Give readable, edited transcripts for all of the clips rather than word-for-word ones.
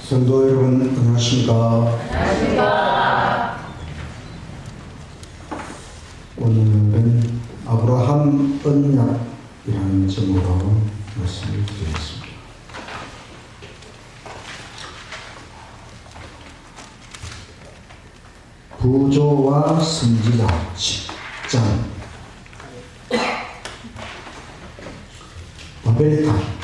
성도 여러분, 안녕하십니까? 오늘은 아브라함 언약이라는 제목으로 말씀을 드리겠습니다. 부조와 선지자 10장 바벨탑.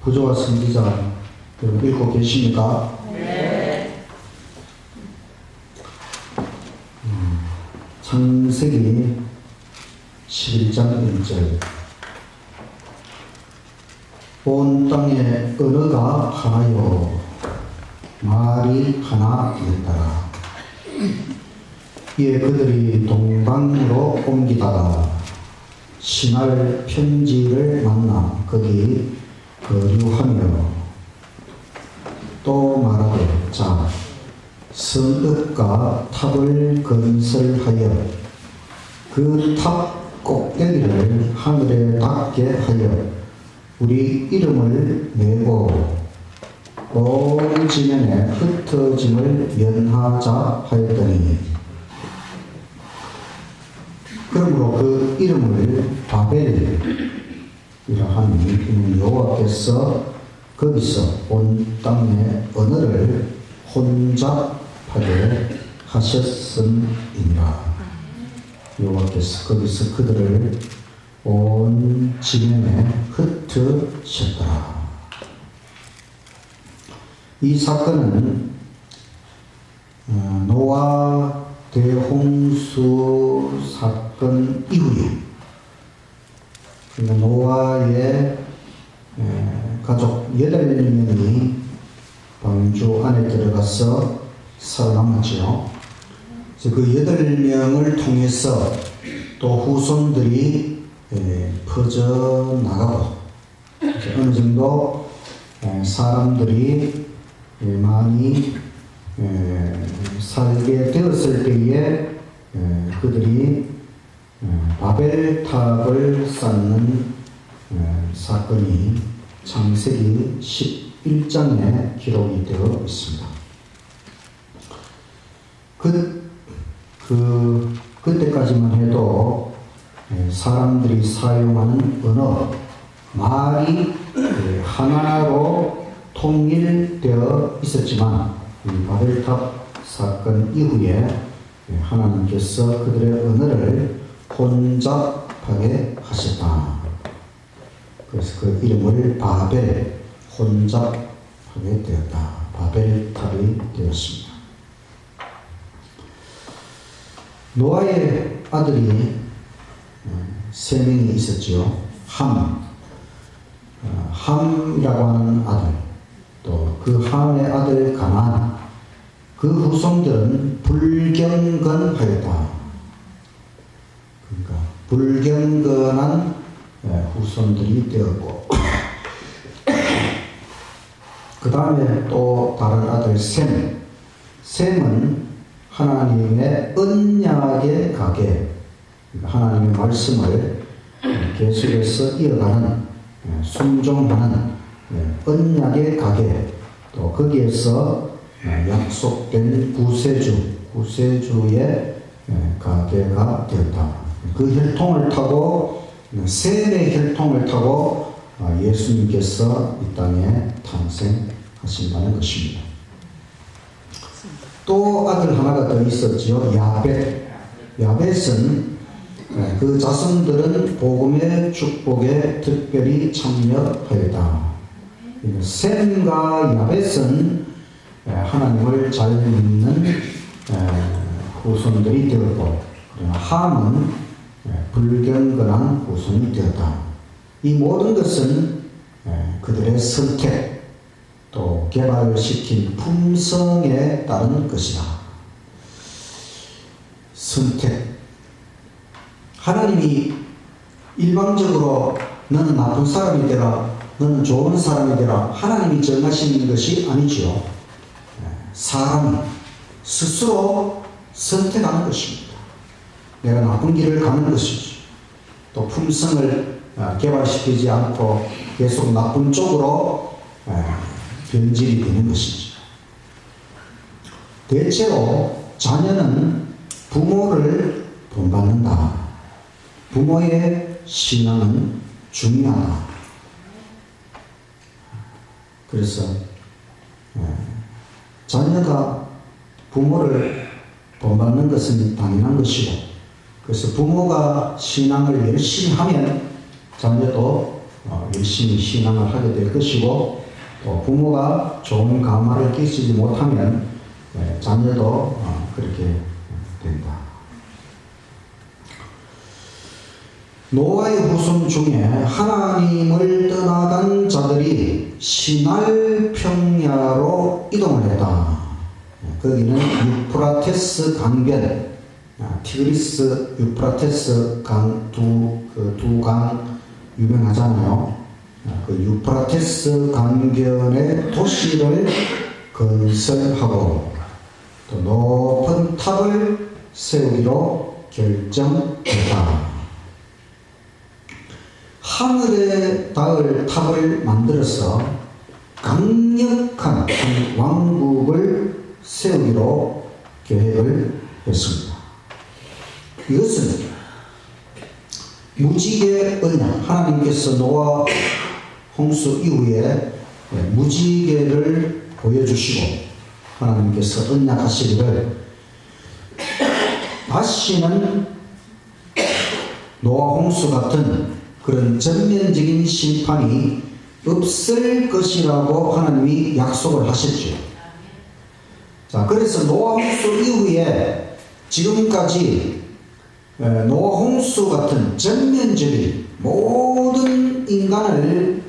부조와 선지자 여러분 읽고 계십니까? 네. 창세기 11장 1절. 온 땅에 언어가 하나요 말이 하나였더라. 이에 그들이 동방으로 옮기다가 신할 편지를 만나 거기 거류하며 또 말하되 자 성읍과 탑을 건설하여 그 탑 꼭대기를 하늘에 닿게 하여 우리 이름을 메고 온 지면에 흩어짐을 면하자 하였더니 그러므로 그 이름을 바벨이라 하니 여호와께서 거기서 온 땅의 언어를 혼잡하게 하셨음이니라. 여호와께서 거기서 그들을 온 지면에 흩으셨더라. 이 사건은 노아 대홍수 사건 이후에 노아의 가족 8명이 방주 안에 들어가서 살아남았죠. 그 8명을 통해서 또 후손들이 퍼져나가고 어느 정도 사람들이 많이 살게 되었을 때에 그들이 바벨탑을 쌓는 사건이 창세기 11장에 기록이 되어 있습니다. 그때까지만 해도 사람들이 사용하는 언어, 말이 하나로 통일되어 있었지만 이 바벨탑 사건 이후에 하나님께서 그들의 언어를 혼잡하게 하셨다. 그래서 그 이름을 바벨, 혼잡하게 되었다. 바벨탑이 되었습니다. 노아의 아들이 3명이 있었죠. 함이라고 하는 아들, 또 그 함의 아들 가나안, 그 후손들은 불경건하였다. 그러니까 불경건한 후손들이 되었고 그 다음에 또 다른 아들 셈은 하나님의 언약의 가게, 하나님의 말씀을 계속해서 이어가는, 순종하는 언약의 가게, 또 거기에서 약속된 구세주의 가게가 되었다. 그 혈통을 타고, 셈의 혈통을 타고 예수님께서 이 땅에 탄생하신다는 것입니다. 또 아들 하나가 더 있었지요. 야벳은 그 자손들은 복음의 축복에 특별히 참여하였다. 셈과 야벳은 하나님을 잘 믿는 후손들이 되었고, 함은 불경건한 후손이 되었다. 이 모든 것은 그들의 선택, 또 개발시킨 품성에 따른 것이다. 선택. 하나님이 일방적으로 너는 나쁜 사람이 되라, 너는 좋은 사람이 되라, 하나님이 정하시는 것이 아니지요. 사람이 스스로 선택하는 것입니다. 내가 나쁜 길을 가는 것이지, 또 품성을 개발시키지 않고 계속 나쁜 쪽으로 변질이 되는 것이죠. 대체로 자녀는 부모를 본받는다. 부모의 신앙은 중요하다. 그래서 자녀가 부모를 본받는 것은 당연한 것이고, 그래서 부모가 신앙을 열심히 하면 자녀도 열심히 신앙을 하게 될 것이고, 또 부모가 좋은 감화를 끼치지 못하면 자녀도 그렇게 된다. 노아의 후손 중에 하나님을 떠나간 자들이 시날 평야로 이동을 했다. 거기는 유프라테스 강변, 티그리스, 유프라테스 강 두 강 유명하잖아요. 그 유프라테스 강변의 도시를 건설하고 또 높은 탑을 세우기로 결정했다. 하늘에 닿을 탑을 만들어서 강력한 왕국을 세우기로 계획을 했습니다. 이것은 무지개 언약, 하나님께서 노아 홍수 이후에 무지개를 보여주시고 하나님께서 언약하시기를 다시는 노아 홍수 같은 그런 전면적인 심판이 없을 것이라고 하나님이 약속을 하셨죠. 자, 그래서 노아 홍수 이후에 지금까지 노아 홍수 같은 전면적인 모든 인간을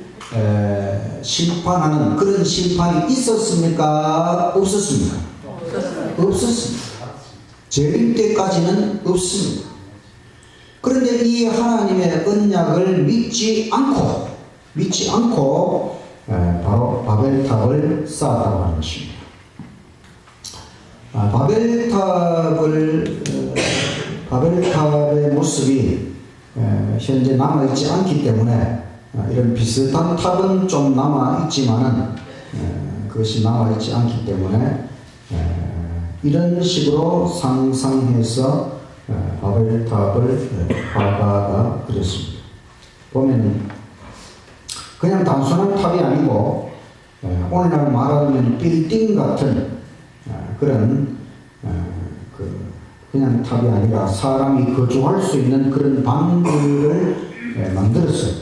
심판하는 그런 심판이 있었습니까? 없었습니까? 없었습니다. 재림 때까지는 없습니다. 그런데 이 하나님의 언약을 믿지 않고 바로 바벨탑을 쌓았다고 하는 것입니다. 바벨탑의 모습이 현재 남아있지 않기 때문에 이런 비슷한 탑은 좀 남아있지만은 그것이 남아있지 않기 때문에 이런 식으로 상상해서 바벨탑을 화가가 그렸습니다. 보면 그냥 단순한 탑이 아니고 오늘날 말하면 빌딩 같은 그런 그냥 탑이 아니라 사람이 거주할 수 있는 그런 방들을 만들었어요.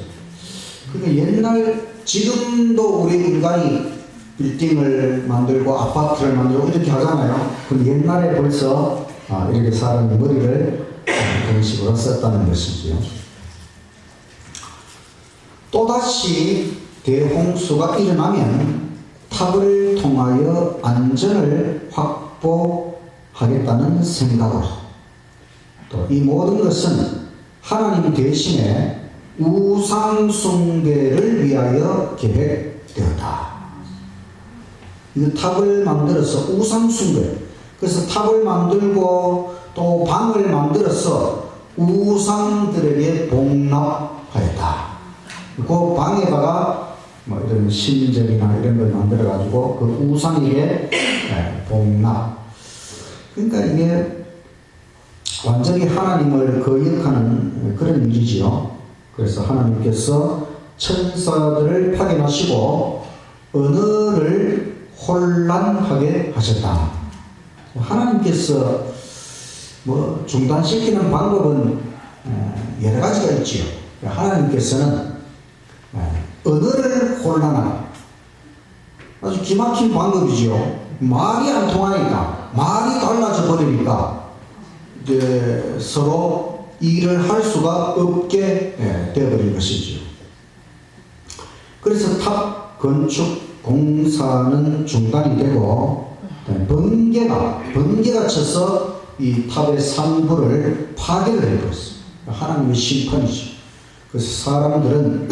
그러니까 지금도 우리 인간이 빌딩을 만들고 아파트를 만들고 이렇게 하잖아요. 그럼 옛날에 벌써 이렇게 사람이 머리를 그런 식으로 썼다는 것이지요. 또다시 대홍수가 일어나면 탑을 통하여 안전을 확보하겠다는 생각으로 또 이 모든 것은 하나님 대신에 우상 숭배를 위하여 계획되었다. 이 탑을 만들어서 우상 숭배, 그래서 탑을 만들고 또 방을 만들어서 우상들에게 복납하였다. 그 방에다가 이런 신전이나 이런 걸 만들어 가지고 그 우상에게 복납. 그러니까 이게 완전히 하나님을 거역하는 그런 일이지요. 그래서 하나님께서 천사들을 파견하시고 언어를 혼란하게 하셨다. 하나님께서 중단시키는 방법은 여러 가지가 있지요. 하나님께서는 언어를 혼란하게, 아주 기막힌 방법이지요. 말이 안 통하니까, 말이 달라져 버리니까 이제 서로 일을 할 수가 없게 되어버린 것이지요. 그래서 탑 건축 공사는 중단이 되고 번개가 쳐서 이 탑의 상부를 파괴를 해버렸어요. 하나님의 심판이죠. 그래서 사람들은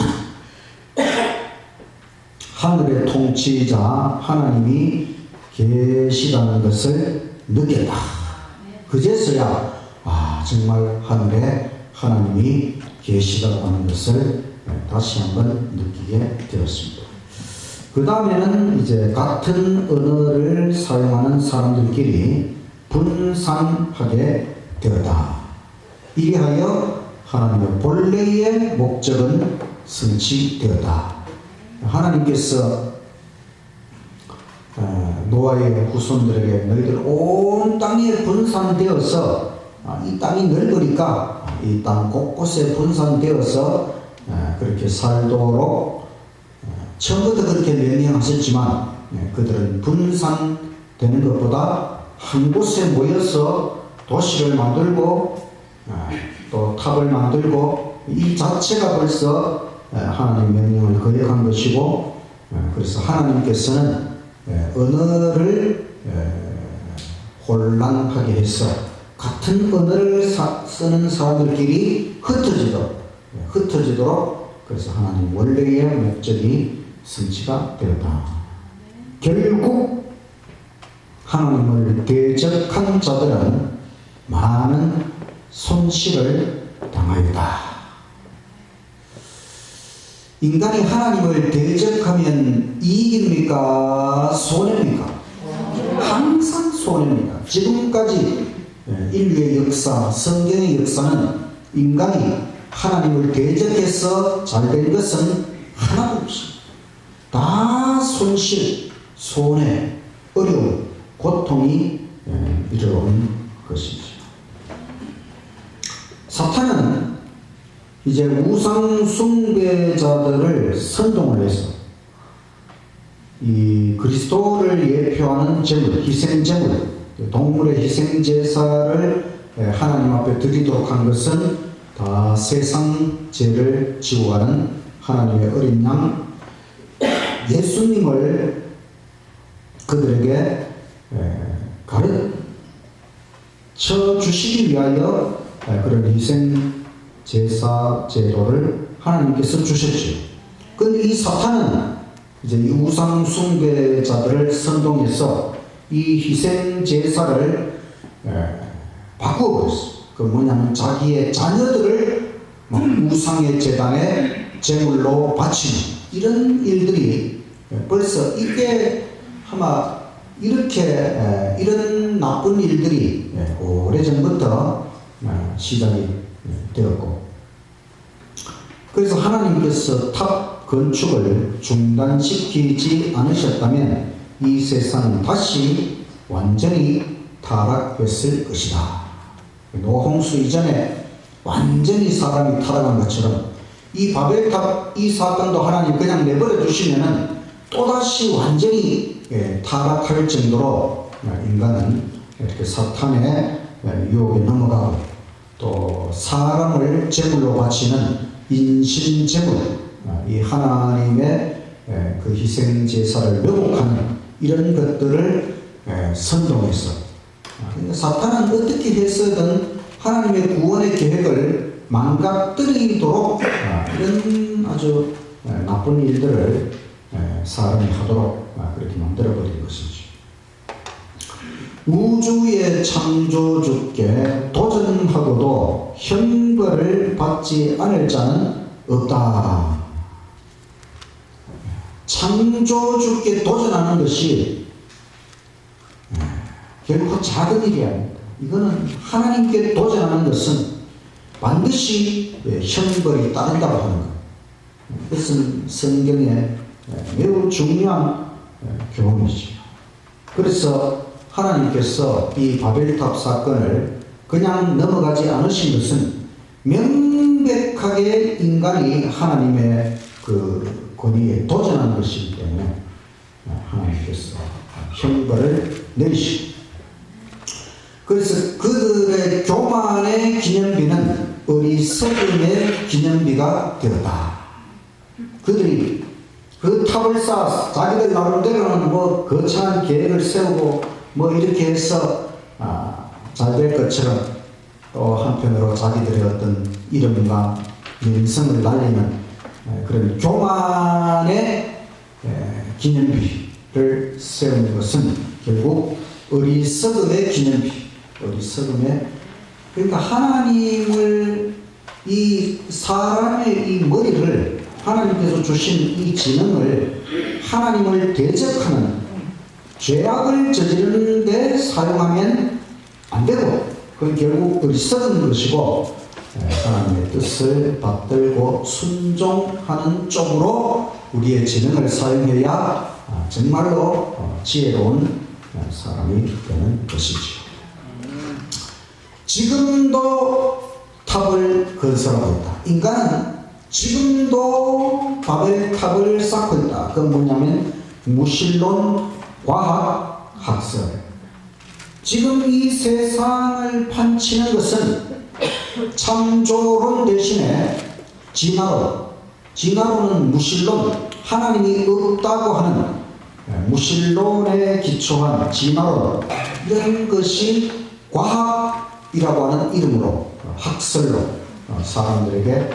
하늘의 통치자 하나님이 계시다는 것을 느꼈다. 그제서야 정말 하늘에 하나님이 계시다고 하는 것을 다시 한번 느끼게 되었습니다. 그 다음에는 이제 같은 언어를 사용하는 사람들끼리 분산하게 되었다. 이리하여 하나님의 본래의 목적은 성취되었다. 하나님께서 노아의 후손들에게 너희들 온 땅에 분산되어서 이 땅이 넓으니까 이 땅 곳곳에 분산되어서 그렇게 살도록 처음부터 그렇게 명령하셨지만 그들은 분산되는 것보다 한 곳에 모여서 도시를 만들고 또 탑을 만들고 이 자체가 벌써 하나님의 명령을 거역한 것이고, 그래서 하나님께서는 언어를 혼란하게 해서 같은 언어를 쓰는 사람들끼리 흩어지도록 그래서 하나님 원래의 목적이 성취가 되었다. 결국 하나님을 대적한 자들은 많은 손실을 당하였다. 인간이 하나님을 대적하면 이익입니까? 손해입니까? 항상 손해입니다. 지금까지 인류의 역사, 성경의 역사는 인간이 하나님을 대적해서 잘된 것은 하나도 없습니다. 다 손실, 손해, 어려움, 고통이 이르러온 것이죠. 사탄은 이제 우상 숭배자들을 선동을 해서 이 그리스도를 예표하는 제물, 희생제물, 동물의 희생제사를 하나님 앞에 드리도록 한 것은 다 세상 죄를 지워가는 하나님의 어린 양 예수님을 그들에게 가르쳐 주시기 위하여 그런 희생 제사 제도를 하나님께서 주셨죠. 그런데 이 사탄은 이제 이 우상 숭배자들을 선동해서 이 희생 제사를 바꾸어버렸어. 그 뭐냐면 자기의 자녀들을 우상의 제단에 제물로 바치는 이런 일들이 벌써 이게 아마 이렇게 이런 나쁜 일들이 오래전부터 시작이 되었고, 그래서 하나님께서 탑 건축을 중단시키지 않으셨다면 이 세상은 다시 완전히 타락했을 것이다. 노홍수 이전에 완전히 사람이 타락한 것처럼 이 바벨탑 이 사건도 하나님 그냥 내버려 두시면은 또다시 완전히 타락할 정도로 인간은 이렇게 사탄의 유혹에 넘어가고 또 사람을 제물로 바치는 인신제물, 이 하나님의 그 희생제사를 왜곡하는 이런 것들을 선동해서 사탄은 어떻게 해서든 하나님의 구원의 계획을 망가뜨리도록 이런 아주 나쁜 일들을 사람이 하도록 그렇게 만들어버린 것이죠. 우주의 창조주께 도전하고도 형벌을 받지 않을 자는 없다. 창조주께 도전하는 것이 결코 작은 일이 아닙니다. 이거는 하나님께 도전하는 것은 반드시 형벌이 따른다고 하는 것. 이것은 성경의 매우 중요한 교훈이죠. 그래서 하나님께서 이 바벨탑 사건을 그냥 넘어가지 않으신 것은 명백하게 인간이 하나님의 그 권위에 도전한 것이기 때문에 하나님께서 형벌을 내리시고, 그래서 그들의 교만의 기념비는 어리석음의 기념비가 되었다. 그들이 그 탑을 쌓아서 자기들 나름대로는 뭐 거창한 계획을 세우고 뭐 이렇게 해서 잘 될 것처럼 또 한편으로 자기들의 어떤 이름과 명성을 날리는 그런 교만의 기념비를 세우는 것은 결국 어리석음의 기념비, 어리석음의, 그러니까 하나님을 이 사람의 이 머리를 하나님께서 주신 이 지능을 하나님을 대적하는 죄악을 저지르는 데 사용하면 안 되고 그건 결국 어리석은 것이고 하나님의 뜻을 받들고 순종하는 쪽으로 우리의 지능을 사용해야 정말로 지혜로운 사람이 되는 것이지요. 지금도 탑을 건설하고 있다. 인간은 지금도 바벨탑을 쌓고 있다. 그건 뭐냐면 무신론, 과학, 학설. 지금 이 세상을 판치는 것은 창조론 대신에 진화론, 진화론은 무신론, 하나님이 없다고 하는 무신론에 기초한 진화론, 이런 것이 과학이라고 하는 이름으로 학설로 사람들에게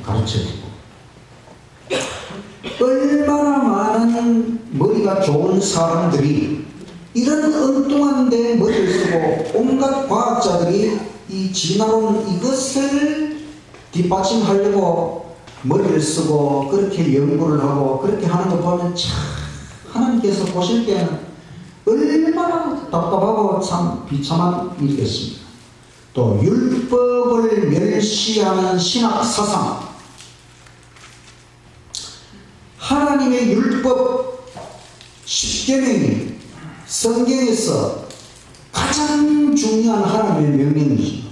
가르쳐지고, 얼마나 많은 머리가 좋은 사람들이 이런 엉뚱한 데 머리를 쓰고 온갖 과학자들이 이 진화론 이것을 뒷받침하려고 머리를 쓰고 그렇게 연구를 하고 그렇게 하는 거 보면 참 하나님께서 보실 때는 얼마나 답답하고 참 비참한 일이겠습니까? 또 율법을 멸시하는 신학 사상, 하나님의 율법 10계명이 성경에서 가장 중요한 하나님의 명령이죠.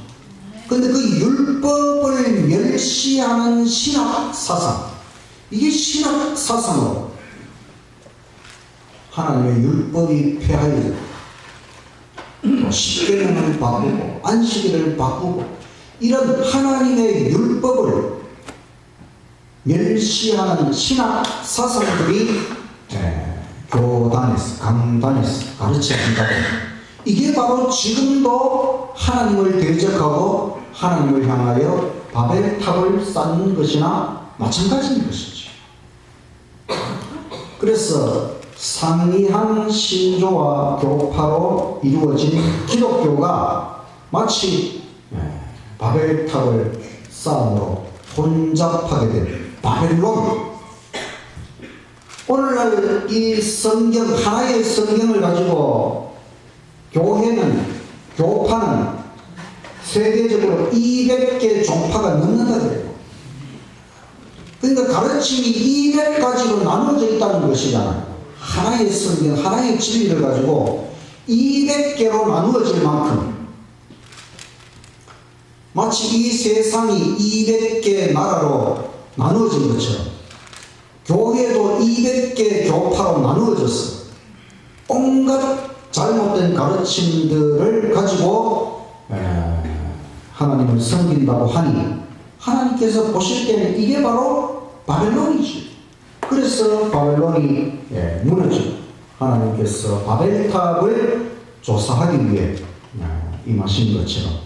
그런데 그 율법을 멸시하는 신학 사상, 이게 신학 사상으로 하나님의 율법이 폐하여 또 십계명을 바꾸고 안식일을 바꾸고 이런 하나님의 율법을 멸시하는 신학 사상들이 교단에서 강단에서 가르쳐진다고. 이게 바로 지금도 하나님을 대적하고 하나님을 향하여 바벨탑을 쌓는 것이나 마찬가지인 것이죠. 그래서 상이한 신조와 교파로 이루어진 기독교가 마치 바벨탑을 쌓음으로 혼잡하게 된 바벨론. 오늘날 이 성경, 하나의 성경을 가지고 교회는, 교파는 세계적으로 200개 종파가 넘는다 그래요. 그러니까 가르침이 200가지로 나눠져 있다는 것이잖아요. 하나의 성경, 하나의 진리를 가지고 200개로 나누어질 만큼 마치 이 세상이 200개 나라로 나누어진 것처럼 교회도 200개 교파로 나누어졌어. 온갖 잘못된 가르침들을 가지고 하나님을 섬긴다고 하니 하나님께서 보실 때는 이게 바로 바벨론이지. 그래서 바벨론이 무너지고 하나님께서 바벨탑을 조사하기 위해 임하신 것처럼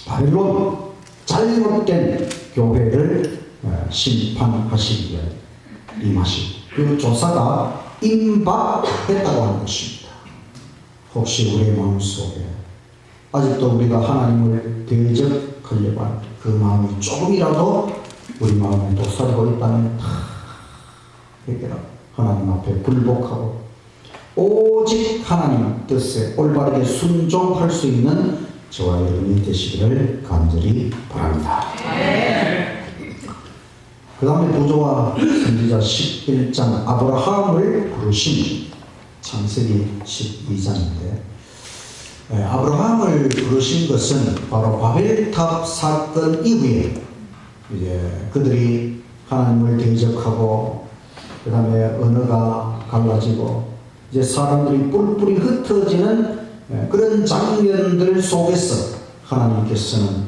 바벨론, 잘못된 교회를 심판하시기 위해 임하신 그 조사가 임박했다고 하는 것입니다. 혹시 우리의 마음속에 아직도 우리가 하나님을 대적하려고 하는 그 마음이 조금이라도 우리 마음에 도사리고 있다면 다 해결하고 하나님 앞에 굴복하고 오직 하나님 뜻에 올바르게 순종할 수 있는 저와 여러분이 되시기를 간절히 바랍니다. 그 다음에 부조와 선지자 11장 아브라함을 부르신 창세기 12장인데 아브라함을 부르신 것은 바로 바벨탑 사건 이후에 이제 그들이 하나님을 대적하고 그 다음에 언어가 갈라지고 이제 사람들이 뿔뿔이 흩어지는 그런 장면들 속에서 하나님께서는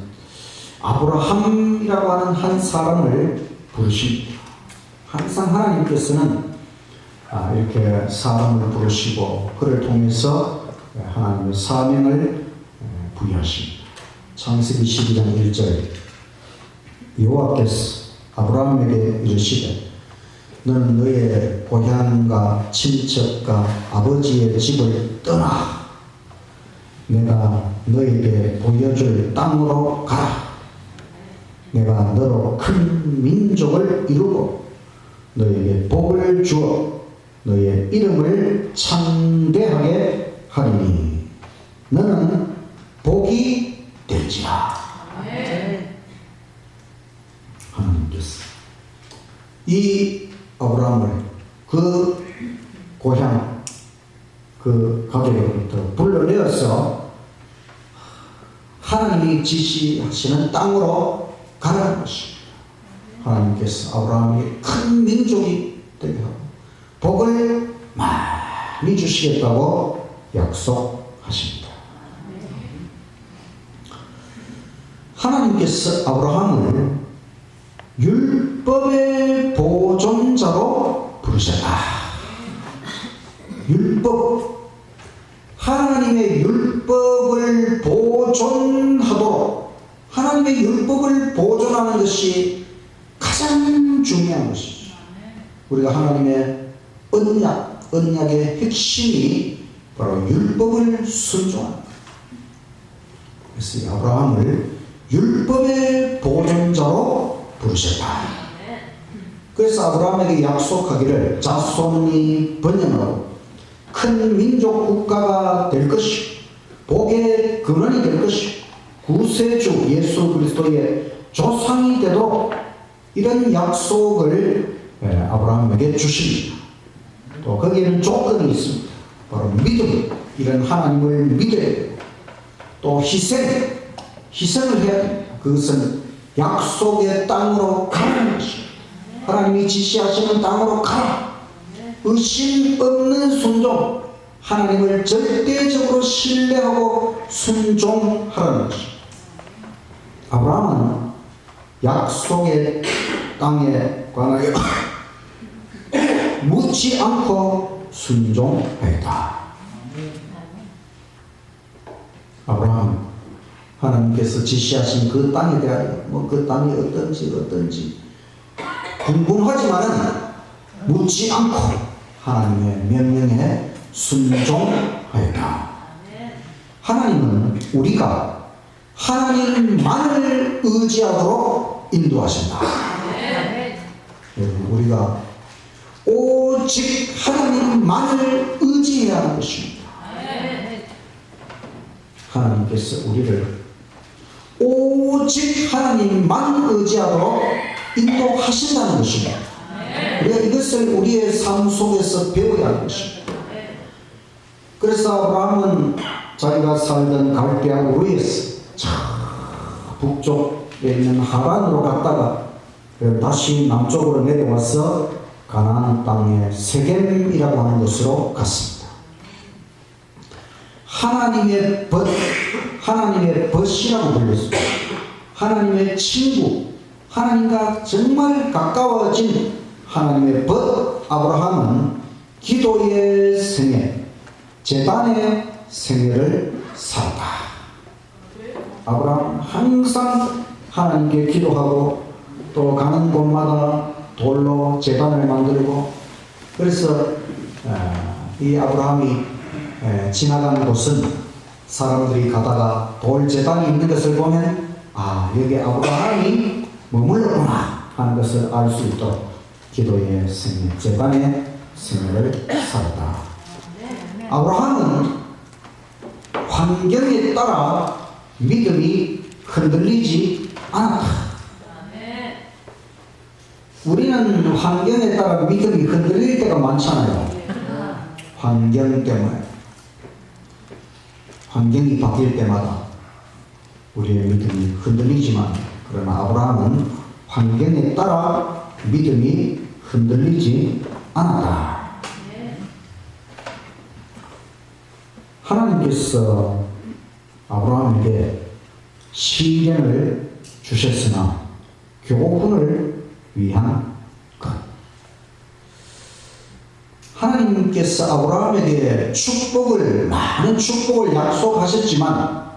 아브라함이라고 하는 한 사람을 부르십니다. 항상 하나님께서는 이렇게 사람을 부르시고 그를 통해서 하나님의 사명을 부여하십니다. 창세기 12장 1절 여호와께서 아브라함에게 이르시되 너는 너의 고향과 친척과 아버지의 집을 떠나 내가 너에게 보여줄 땅으로 가라. 내가 너로 큰 민족을 이루고 너에게 복을 주어 너의 이름을 창대하게 하리니 너는 복이 될지라. 하나님께서 이 아브라함을 그 고향 그 가족으로부터 불러내어서 하나님이 지시하시는 땅으로 가라는 것입니다. 하나님께서 아브라함에게 큰 민족이 되게 하고 복을 많이 주시겠다고 약속하십니다. 하나님께서 아브라함을 율법의 보존자로 부르셨다. 율법, 하나님의 율법을 보존하도록 하나님의 율법을 보존하는 것이 가장 중요한 것이죠. 우리가 하나님의 언약의 핵심이 바로 율법을 순종하는 것. 그래서 이 아브라함을 율법의 보존자로 부르셨다. 그래서 아브라함에게 약속하기를 자손이 번영하고 큰 민족 국가가 될 것이고 복의 근원이 될 것이고 구세주 예수 그리스도의 조상이 되도록 이런 약속을 아브라함에게 주십니다. 또 거기에는 조건이 있습니다. 바로 믿음, 이런 하나님을 믿어야 되고 또 희생을 해야 됩니다. 그것은 약속의 땅으로 가는 것입니다. 하나님이 지시하시는 땅으로 가라. 의심 없는 순종, 하나님을 절대적으로 신뢰하고 순종하라는 것입니다. 아브라함은 약속의 땅에 관하여 묻지 않고 순종하였다. 아브라함은 하나님께서 지시하신 그 땅에 대하여 그 땅이 어떤지 궁금하지만은 묻지 않고 하나님의 명령에 순종하였다. 하나님은 우리가 하나님만을 의지하도록 인도하신다. 우리가 오직 하나님만을 의지해야 하는 것입니다. 하나님께서 우리를 오직 하나님만 의지하도록 인도하신다는 것입니다. 우리가 이것을 우리의 삶 속에서 배워야 하는 것입니다. 그래서 아브라함은 자기가 살던 갈대아 우르에서 북쪽에 있는 하란으로 갔다가 다시 남쪽으로 내려와서 가나안 땅의 세겜이라고 하는 곳으로 갔습니다. 하나님의 벗이라고 불렸습니다. 하나님의 친구, 하나님과 정말 가까워진 하나님의 벗 아브라함은 기도의 생애, 제단의 생애를 살았다. 아브라함은 항상 하나님께 기도하고 또 가는 곳마다 돌로 제단을 만들고, 그래서 이 아브라함이 지나가는 곳은 사람들이 가다가 돌 제단이 있는 것을 보면 여기 아브라함이 머물렀구나 하는 것을 알 수 있도록 기도의 생애, 제단의 생애를 살았다. 아브라함은 환경에 따라 믿음이 흔들리지 않았다. 우리는 환경에 따라 믿음이 흔들릴 때가 많잖아요. 환경 때문에. 환경이 바뀔 때마다 우리의 믿음이 흔들리지만, 그러나 아브라함은 환경에 따라 믿음이 흔들리지 않았다. 하나님께서 아브라함에게 시련을 주셨으나 교훈을 위한 것. 하나님께서 아브라함에게 많은 축복을 약속하셨지만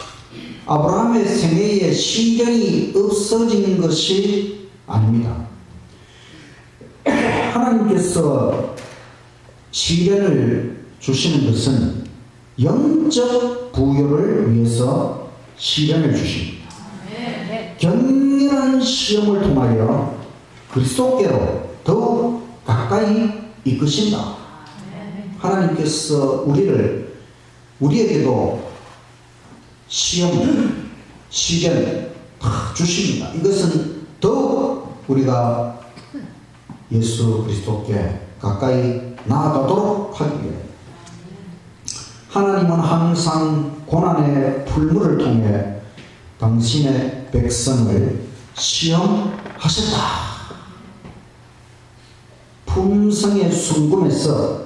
아브라함의 생애에 시련이 없어진 것이 아닙니다. 하나님께서 시련을 주시는 것은 영적 부여를 위해서 시련을 주십니다. 격렬한 시련 시험을 통하여 그리스도께로 더욱 가까이 이끄신다. 하나님께서 우리에게도 시험, 시련 다 주십니다. 이것은 더욱 우리가 예수 그리스도께 가까이 나아가도록 하기 위해 하나님은 항상 고난의 풀물을 통해 당신의 백성을 시험하셨다. 품성의 순금에서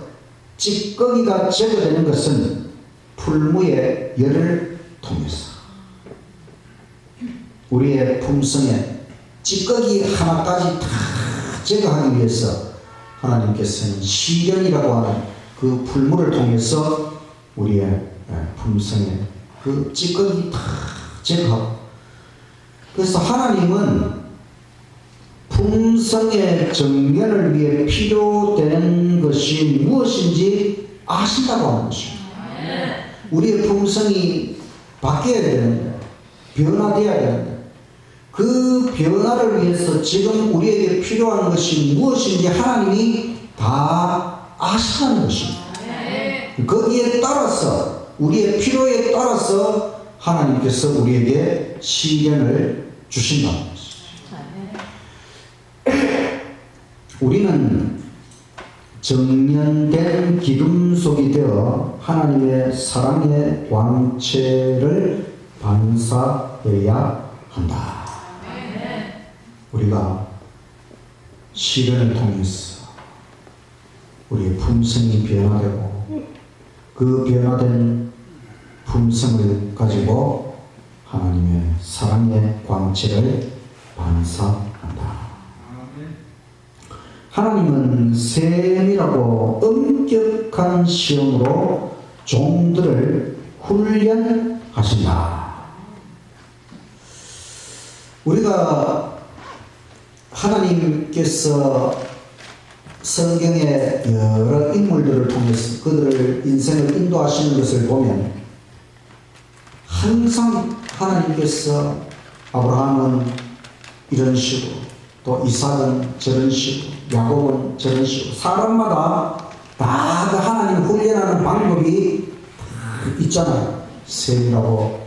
찌꺼기가 제거되는 것은 풀무의 열을 통해서 우리의 품성에 찌꺼기 하나까지 다 제거하기 위해서 하나님께서는 시련이라고 하는 그 풀물을 통해서 우리의 품성에 그 찌꺼기 다 제거하고, 그래서 하나님은 품성의 정면을 위해 필요되는 것이 무엇인지 아신다고 하는 것입니다. 우리의 품성이 바뀌어야 되는데, 변화되어야 되는데, 그 변화를 위해서 지금 우리에게 필요한 것이 무엇인지 하나님이 다 아시는 것입니다. 거기에 따라서, 우리의 필요에 따라서 하나님께서 우리에게 시련을 주신다는 것입니다. 우리는 정련된 기름속이 되어 하나님의 사랑의 광채를 반사해야 한다. 우리가 시련을 통해서 우리의 품성이 변화되고 그 변화된 품성을 가지고 하나님의 사랑의 광채를 반사한다. 하나님은 세밀하고 엄격한 시험으로 종들을 훈련하신다. 우리가 하나님께서 성경의 여러 인물들을 통해서 그들을 인생을 인도하시는 것을 보면 항상 하나님께서 아브라함은 이런 식으로, 또 이삭은 저런 식으로, 야곱은 저런 식으로, 사람마다 다 그 하나님 훈련하는 방법이 있잖아요. 세밀하고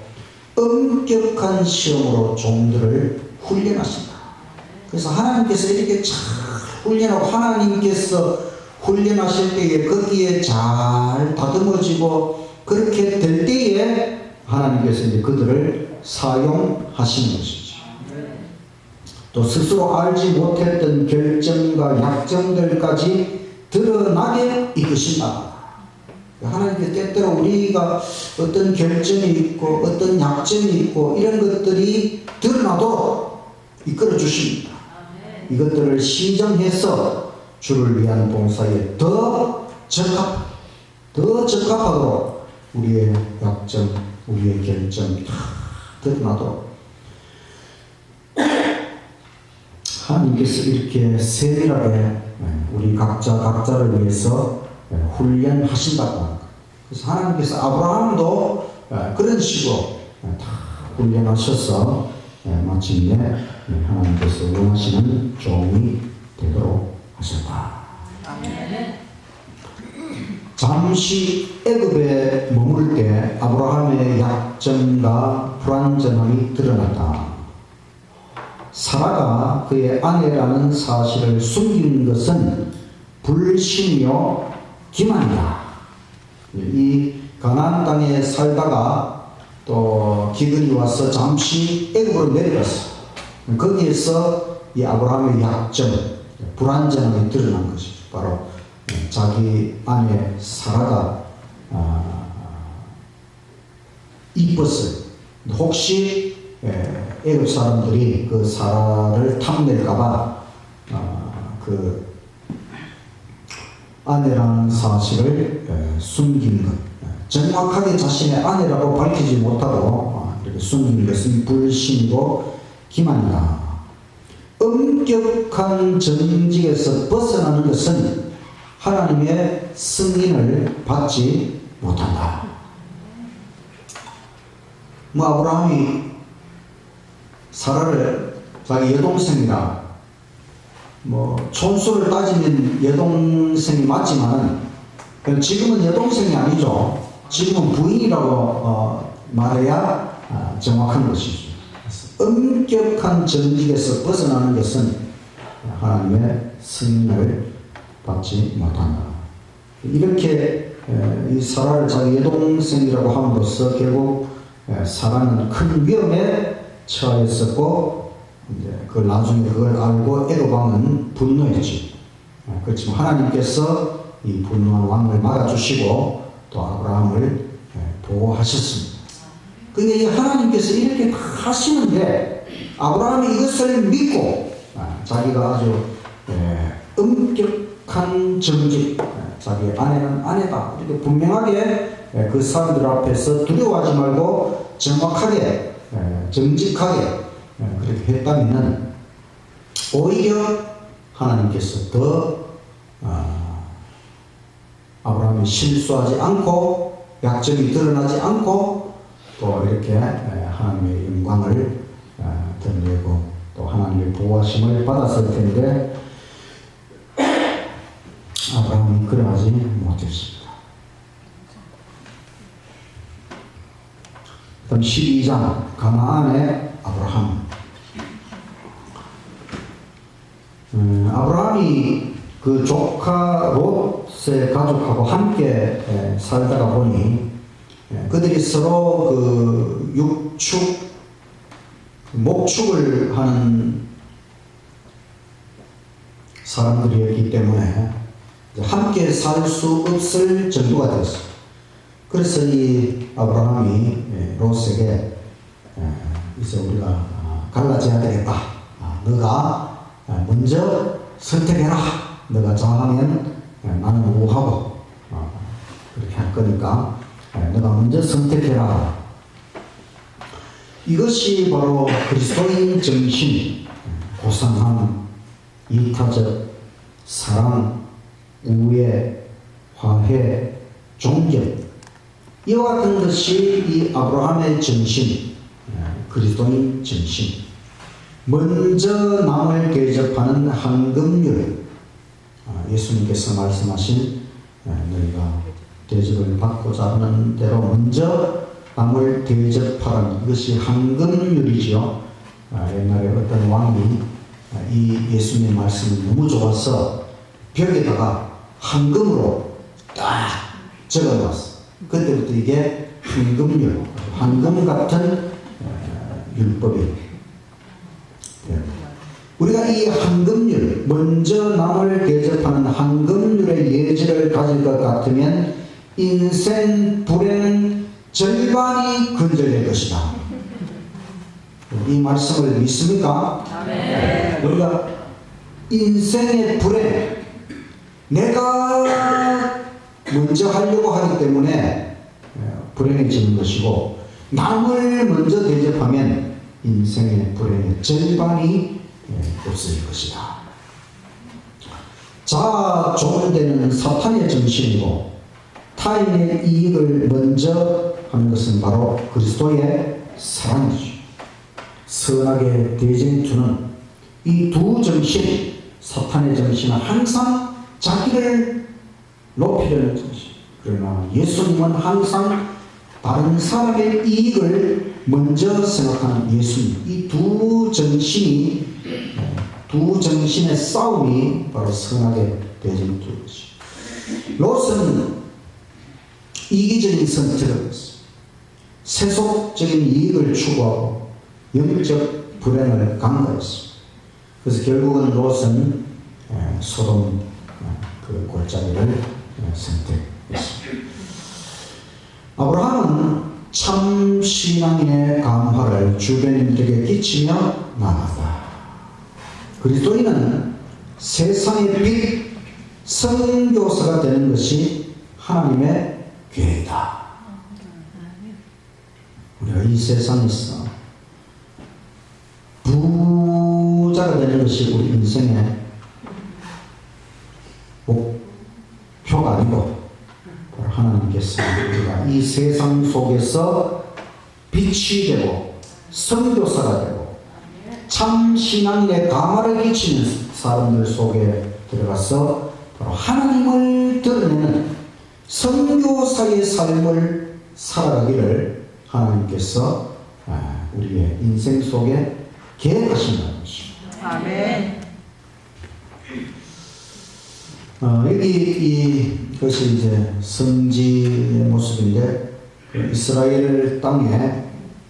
엄격한 시험으로 종들을 훈련하신다. 그래서 하나님께서 이렇게 잘 훈련하고, 하나님께서 훈련하실 때에 거기에 잘 다듬어지고 그렇게 될 때에 하나님께서 이제 그들을 사용하시는 것이죠. 또 스스로 알지 못했던 결점과 약점들까지 드러나게 이끄신다. 하나님께 때때로 우리가 어떤 결점이 있고 어떤 약점이 있고 이런 것들이 드러나도록 이끌어 주십니다. 이것들을 시정해서 주를 위한 봉사에 더 적합하도록 우리의 약점, 우리의 결점이 다 드러나도록 하나님께서 이렇게 세밀하게 우리 각자를 위해서 훈련하신다고 합니다. 그래서 하나님께서 아브라함도 그런 식으로 다 훈련하셔서 마침내 하나님께서 원하시는 종이 되도록 하셨다. 잠시 애굽에 머물 때 아브라함의 약점과 불완전함이 드러났다. 사라가 그의 아내라는 사실을 숨긴 것은 불신이요 기만이다. 이 가나안 땅에 살다가 또 기근이 와서 잠시 애굽으로 내려갔어. 거기에서 이 아브라함의 약점, 불완전함이 드러난 것이죠. 바로 자기 아내 사라가 이뻤어요. 혹시 애굽 사람들이 그 사라를 탐낼까봐 그 아내라는 사실을 숨긴 것, 정확하게 자신의 아내라고 밝히지 못하고 이렇게 숨긴 것은 불신이고 기만이다. 엄격한 정직에서 벗어나는 것은 하나님의 승인을 받지 못한다. 아브라함이 사라를 자기 여동생이라 뭐 촌수를 따지면 여동생이 맞지만은 지금은 여동생이 아니죠. 지금은 부인이라고 말해야 정확한 것이죠. 엄격한 정직에서 벗어나는 것은 하나님의 승인을 받지 못한다. 이렇게 이 사라를 자기 여동생이라고 함으로써 결국 사라는 큰 위험에 처했었고, 이제 그 나중에 그걸 알고 에로방은 분노했지. 그렇지만 하나님께서 이 분노한 왕을 막아주시고 또 아브라함을 보호하셨습니다. 그러니까 이 하나님께서 이렇게 하시는데 아브라함이 이것을 믿고 자기가 아주 엄격한 정직, 자기 아내는 아내다 이렇게 분명하게 그 사람들 앞에서 두려워하지 말고 정확하게 정직하게 그렇게 했다면 오히려 하나님께서 더 아브라함이 실수하지 않고 약점이 드러나지 않고 또 이렇게 하나님의 영광을 드러내고 또 하나님의 보호하심을 받았을 텐데 아브라함이 그러하지 못했습니다. 그다음 12장 가나안의 아브라함. 아브라함이 그 조카 롯의 가족하고 함께 살다가 보니 그들이 서로 그 육축, 목축을 하는 사람들이었기 때문에 함께 살 수 없을 정도가 되었어요. 그래서 이 아브라함이 롯에게 이제 우리가 갈라져야 되겠다. 너가 먼저 선택해라. 너가 정하면 나는 우하고 그렇게 할 거니까 너가 먼저 선택해라. 이것이 바로 그리스도인 정신, 고상함, 이타적, 사랑, 우애, 화해, 존경, 이와 같은 것이 이 아브라함의 정신, 그리스도인 정신. 먼저 남을 대접하는 황금률, 예수님께서 말씀하신 너희가 대접을 받고자 하는 대로 먼저 남을 대접하라는 이것이 황금률이죠. 옛날에 어떤 왕이 이 예수님의 말씀이 너무 좋아서 벽에다가 황금으로 딱 적어놨어. 그때부터 이게 황금률, 황금 같은 율법이 우리가 이 황금률, 먼저 남을 대접하는 황금률의 예지를 가질 것 같으면 인생 불행은 절반이 근절될 것이다. 이 말씀을 믿습니까? 네. 우리가 인생의 불행, 내가 먼저 하려고 하기 때문에 불행해지는 것이고, 남을 먼저 대접하면 인생의 불행의 절반이 없어질 것이다. 자아 조절되는 사탄의 정신이고, 타인의 이익을 먼저 하는 것은 바로 그리스도의 사랑이죠. 선하게 대쟁투는 이 두 정신, 사탄의 정신은 항상 자기를 높이려는 정신, 그러나 예수님은 항상 다른 사람의 이익을 먼저 생각하는 예수님. 이 두 정신이, 두 정신의 싸움이 바로 선하게 대쟁투는 것이죠. 롯은 이기적인 선택을 했어요. 세속적인 이익을 추구하고 영적 불행을 강구했어요. 그래서 결국은 롯은 소돔 그 골짜기를 선택했습니다. 아브라함은 참 신앙인의 감화를 주변인들에게 끼치며 나가다. 그리스도인은 세상의 빛, 선교사가 되는 것이 하나님의 교회다. 우리가 이 세상에서 부자가 되는 것이 우리 인생의 목표가 아니고, 하나님께서 우리가 이 세상 속에서 빛이 되고 선교사가 되고 참 신앙인의 가마를 끼치는 사람들 속에 들어가서 바로 하나님을 드러내는 선교사의 삶을 살아가기를 하나님께서 우리의 인생 속에 계획하신다는 것입니다. 아멘. 여기 이것이 이제 성지의 모습인데, 이스라엘 땅에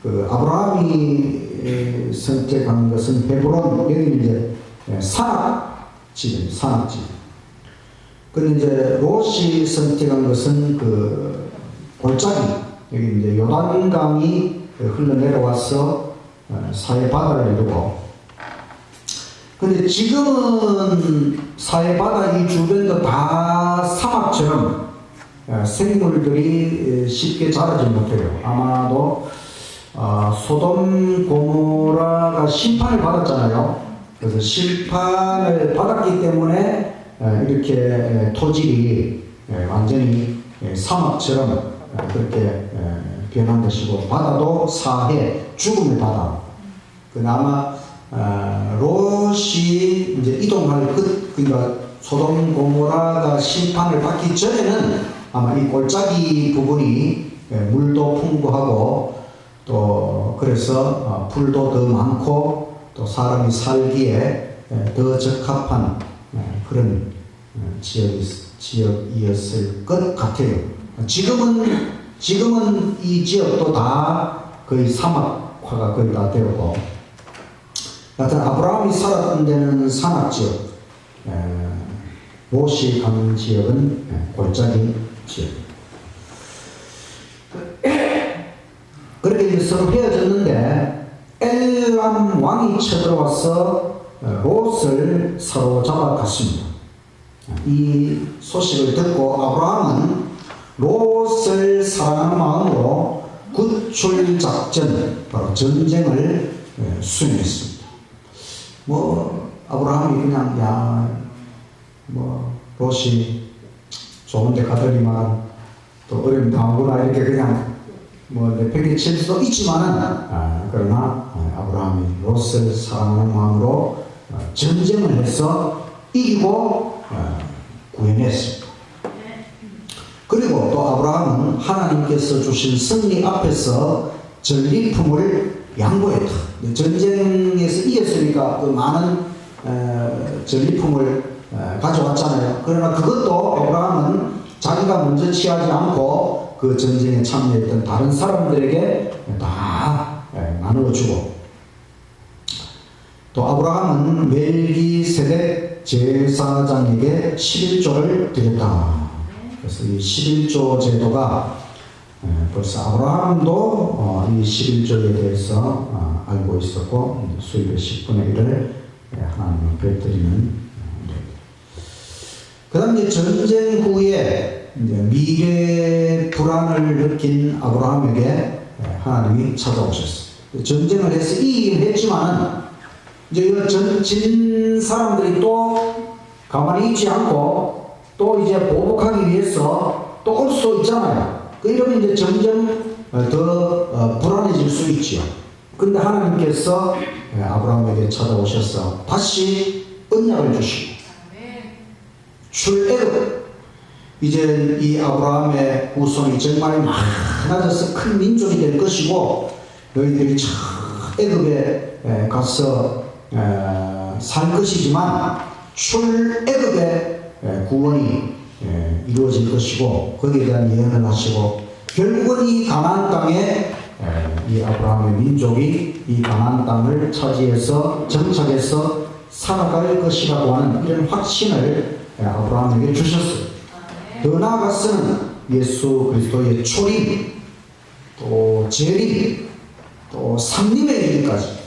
아브라함이 선택한 것은 헤브론, 여기는 이제 산악지대입니다. 산악지. 근데 이제 롯이 선택한 것은 골짜기, 여기 이제 요단강이 흘러내려와서 사해바다를 이루고, 근데 지금은 사해바다 이 주변도 다 사막처럼 생물들이 쉽게 자라지 못해요. 아마도 소돔 고모라가 심판을 받았잖아요. 그래서 심판을 받았기 때문에 이렇게 토질이 완전히 사막처럼 그렇게 변한 것이고, 바다도 사해, 죽음의 바다. 그나마 롯이 이제 이동할 그러니까 소돔 고모라가 심판을 받기 전에는 아마 이 골짜기 부분이 물도 풍부하고, 또 그래서 풀도 더 많고, 또 사람이 살기에 더 적합한 그런 지역이었을 것 같아요. 지금은 이 지역도 다 거의 사막화가 거의 다 되었고, 하여튼 아브라함이 살았던 데는 산악지역, 롯이 간 지역은 골짜기 지역. 그렇게 이제 서로 헤어졌는데 엘람 왕이 쳐들어와서 롯을 사로잡아 갔습니다. 이 소식을 듣고 아브라함은 롯을 사랑하는 마음으로 구출 작전, 바로 전쟁을 수행했습니다. 아브라함이 그냥 롯이 좋은데 가더니만 또 어려움 당하구나 이렇게 그냥 내팽개칠 수도 있지만은, 그러나 아브라함이 롯을 사랑하는 마음으로 전쟁을 해서 이기고 구해냈습니다. 그리고 또 아브라함은 하나님께서 주신 승리 앞에서 전리품을 양보했다. 전쟁에서 이겼으니까 그 많은 전리품을 가져왔잖아요. 그러나 그것도 아브라함은 자기가 먼저 취하지 않고 그 전쟁에 참여했던 다른 사람들에게 다 나누어주고, 또 아브라함은 멜기세덱 제사장에게 11조를 드렸다. 그래서 이 11조 제도가 벌써 아브라함도 이 11조에 대해서 알고 있었고, 수입의 10분의 1을 하나님께 드리는. 그 다음에 전쟁 후에 미래 불안을 느낀 아브라함에게 하나님이 찾아오셨어요. 전쟁을 해서 이기긴 했지만, 이제 진 사람들이 또 가만히 있지 않고 또 이제 보복하기 위해서 또 올 수 있잖아요. 이러면 이제 점점 더 불안해질 수 있지요. 근데 하나님께서 아브라함에게 찾아오셔서 다시 언약을 주시고, 출애굽, 이제 이 아브라함의 후손이 정말 많아져서 큰 민족이 될 것이고, 너희들이 저 애굽에 가서 살 것이지만 출애굽의 구원이 이루어질 것이고, 거기에 대한 예언을 하시고, 결국은 이 가나안 땅에 이 아브라함의 민족이 이 가나안 땅을 차지해서 정착해서 살아갈 것이라고 하는 이런 확신을 아브라함에게 주셨어요. 더 나아가서는 예수 그리스도의 초림, 또 재림, 또 상림에 이르기까지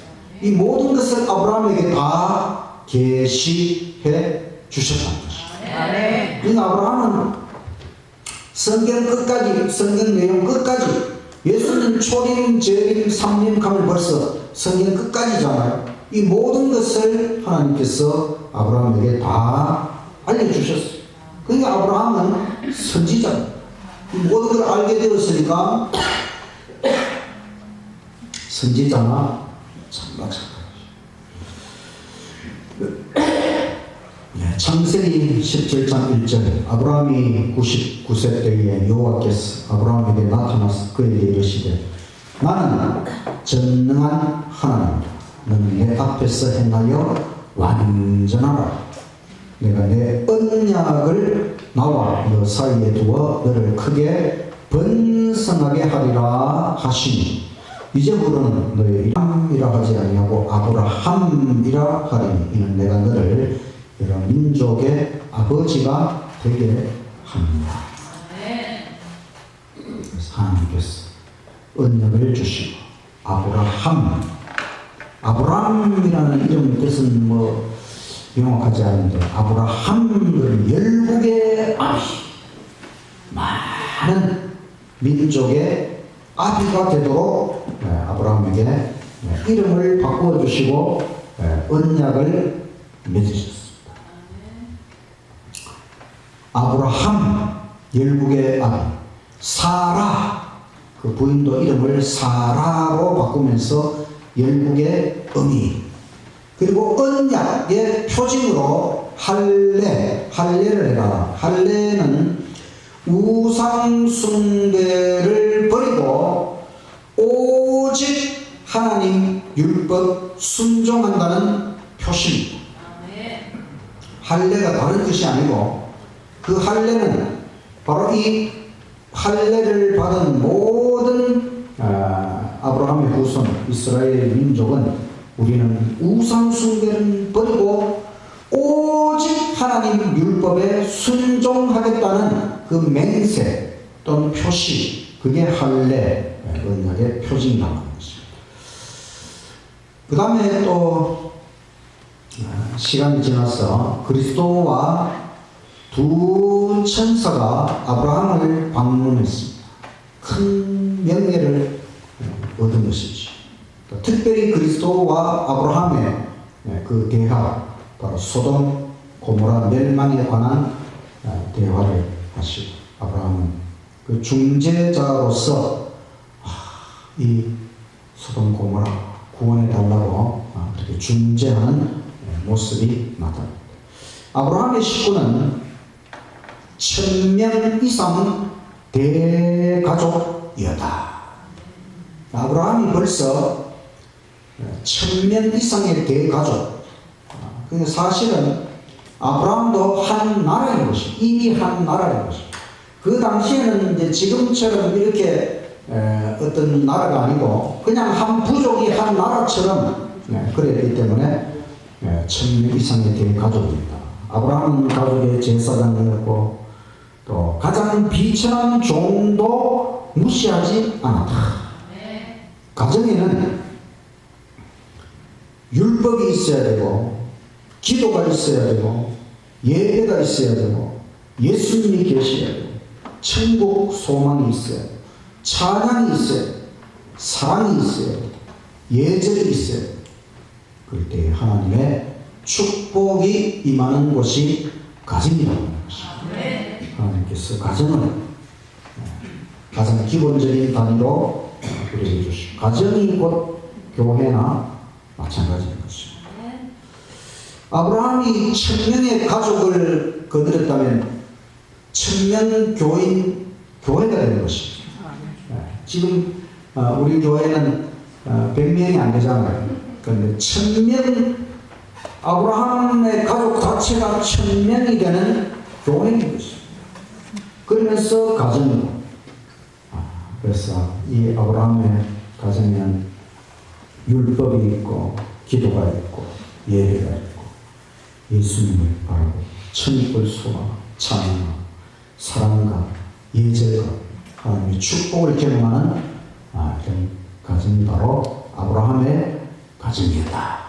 이 모든 것을 아브라함에게 다 계시해 주셨다는 것입니다. 이 아브라함은 성경 끝까지, 성경 내용 끝까지, 예수님 초림, 재림, 상림 하면 벌써 성경 끝까지잖아요. 이 모든 것을 하나님께서 아브라함에게 다 알려주셨어요. 그러니까 아브라함은 선지자입니다. 이 모든 걸 알게 되었으니까 선지자나 참 마찬가지죠. 창세기 17장 1절 아브라함이 99세 때에 여호와께서 아브라함에게 나타나서 그에게 이르시되 나는 전능한 하나님이다. 너는 내 앞에서 행하여 완전하라. 내가 내 언약을 나와 너 사이에 두어 너를 크게 번성하게 하리라 하시니 이제부터는 너의 이름이라 하지 아니하고 아브라함이라 하리니 이는 내가 너를 여러 민족의 아버지가 되게 합니다. 그래서 하나님께서 언약을 주시고 아브라함이라는 이름 뜻은 명확하지 않은데 아브라함은 열국의 아비, 많은 민족의 아비가 되도록 아브라함에게 이름을 바꿔주시고 언약을 맺으셨습니다. 아브라함 열국의 아비, 사라 그 부인도 이름을 사라로 바꾸면서 열국의 어미, 그리고 언약의 표징으로 할례를 해라. 할례는 우상 숭배를 버리고 오직 하나님 율법 순종한다는 표시입니다. 할례가 다른 뜻이 아니고 그 할례는 바로 이 할례를 받은 모든 아브라함의 후손 이스라엘 민족은 우리는 우상 숭배를 버리고 오직 하나님 율법에 순종하겠다는 그 맹세 또는 표시, 그게 할례 언약의 표징이라는 것입니다. 그 다음에 또 시간이 지나서 그리스도와 두 천사가 아브라함을 방문했습니다. 큰 명예를 얻은 것이지. 특별히 그리스도와 아브라함의 그 대화, 바로 소돔 고모라 멸망에 관한 대화를 하시고 아브라함은 그 중재자로서 이 소돔 고모라 구원해 달라고 그렇게 중재하는 모습이 나타납니다. 아브라함의 식구는 1000명 이상 대가족이었다. 아브라함이 벌써 1000명 이상의 대가족. 근데 사실은 아브라함도 한 나라인 것이, 이미 한 나라인 것이. 그 당시에는 이제 지금처럼 이렇게 어떤 나라가 아니고 그냥 한 부족이 한 나라처럼 그랬기 때문에 1000명 이상의 대가족입니다. 아브라함은 가족의 제사장이었고 또 가장 비천한 종도 무시하지 않았다. 가정에는 율법이 있어야 되고 기도가 있어야 되고 예배가 있어야 되고 예수님이 계셔야 되고 천국 소망이 있어야 되고 찬양이 있어야 되고 사랑이 있어야 되고 예절이 있어야 되고 그럴 때 하나님의 축복이 임하는 곳이 가정이라고 하는 것입니다. 하나님께서 가정을 가장 기본적인 단위로 우리에게 주시고 가정이 곧 교회나 마찬가지인 것입니다. 아브라함이 1000명의 가족을 거느렸다면 1000명 교회가 되는 것입니다. 지금 우리 교회는 100명이 안 되잖아요. 그런데 1000명, 아브라함의 가족 자체가 1000명이 되는 교회인 것입니다. 그러면서 가정이고, 그래서 이 아브라함의 가정에는 율법이 있고 기도가 있고 예배가 있고 예수님을 바라고 천국을 소망하고 찬양하고 사랑과 예절과 하나님의 축복을 경험하는 이런 가정이 바로 아브라함의 가정이었다.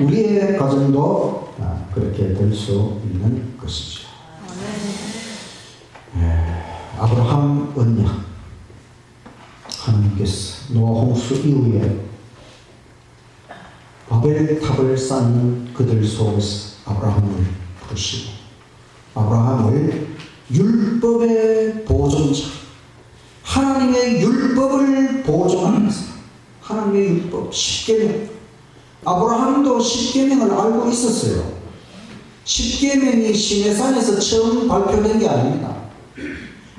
우리의 가정도 그렇게 될 수 있는 것이죠. 아브라함 언약, 하나님께서 노아 홍수 이후에 바벨탑을 쌓는 그들 속에서 아브라함을 부르시고 아브라함을 율법의 보존자, 하나님의 율법을 보존하면서 하나님의 율법 10계명, 아브라함도 십계명을 알고 있었어요. 십계명이 시내산에서 처음 발표된 게 아닙니다.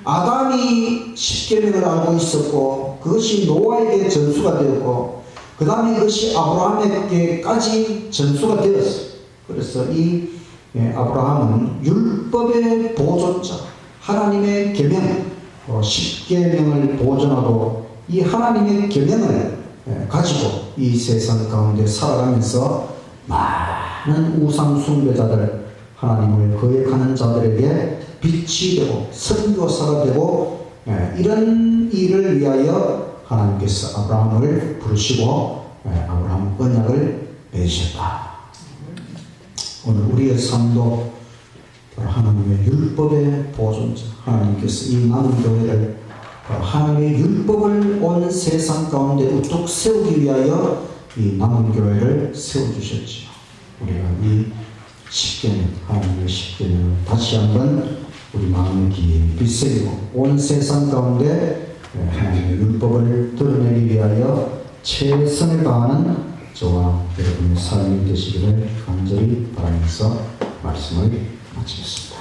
아담이 십계명을 알고 있었고 그것이 노아에게 전수가 되었고 그 다음에 그것이 아브라함에게까지 전수가 되었어요. 그래서 이 아브라함은 율법의 보존자, 하나님의 계명, 십계명을 보존하고 이 하나님의 계명을 가지고 이 세상 가운데 살아가면서 많은 우상 숭배자들, 하나님을 거역하는 자들에게 빛이 되고 선교사가 되고 이런 일을 위하여 하나님께서 아브라함을 부르시고 아브라함 언약을 맺으셨다. 오늘 우리의 삶도 하나님의 율법의 보존자, 하나님께서 이 남은 교회를 하나님의 율법을 온 세상 가운데 우뚝 세우기 위하여 이 남은 교회를 세워주셨지요. 우리가 이 십계명, 하나님의 십계명을 다시 한번 우리 마음의 귀에 비새기고 온 세상 가운데 하나님의 율법을 드러내기 위하여 최선을 다하는 저와 여러분의 삶이 되시기를 간절히 바라면서 말씀을 마치겠습니다.